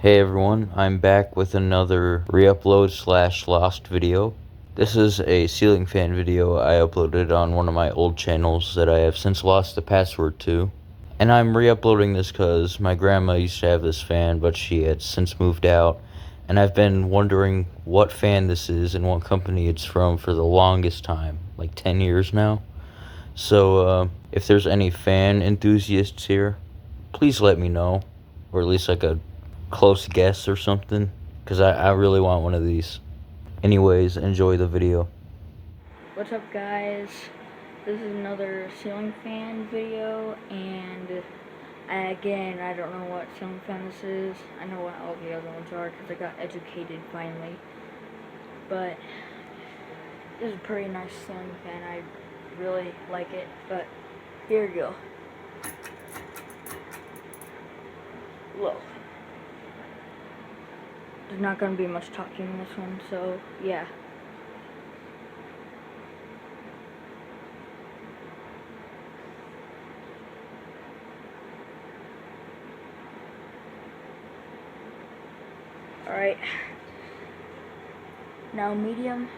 Hey everyone, I'm back with another re-upload slash lost video. This is a ceiling fan video I uploaded on one of my old channels that I have since lost the password to. And I'm re-uploading this because my grandma used to have this fan, but she had since moved out. And I've been wondering what fan this is and what company it's from for the longest time, like 10 years now. So if there's any fan enthusiasts here, please let me know, or at least like a close guess or something, because I really want one of these. Anyways, enjoy the video. What's up, guys? This is another ceiling fan video, and I don't know what ceiling fan this is. I know what all the other ones are because I got educated finally, but this is a pretty nice ceiling fan. I really like it, but here we go. Whoa. There's not going to be much talking in this one, so yeah. Alright. Now medium.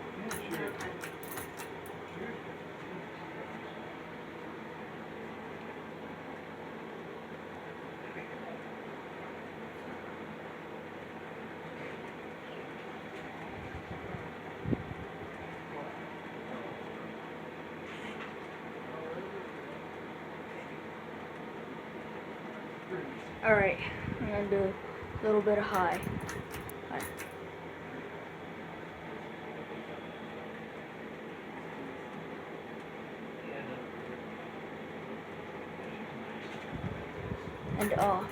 Alright, I'm going to do a little bit of high. And off.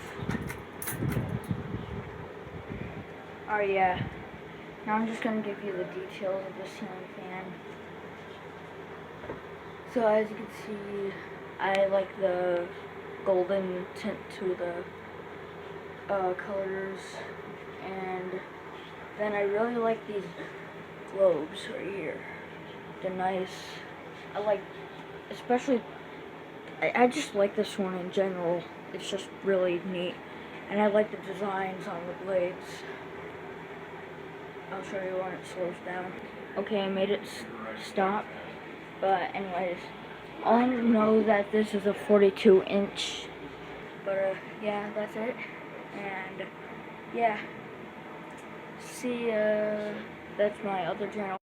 Alright, yeah. Now I'm just going to give you the details of the ceiling fan. So as you can see, I like the golden tint to the colors, and then I really like these globes right here. They're nice. I like, especially, I just like this one in general. It's just really neat, and I like the designs on the blades. I'll show you when it slows down. Okay, I made it stop, but anyways, I know that this is a 42-inch, but yeah, that's it. And yeah, see, that's my other channel.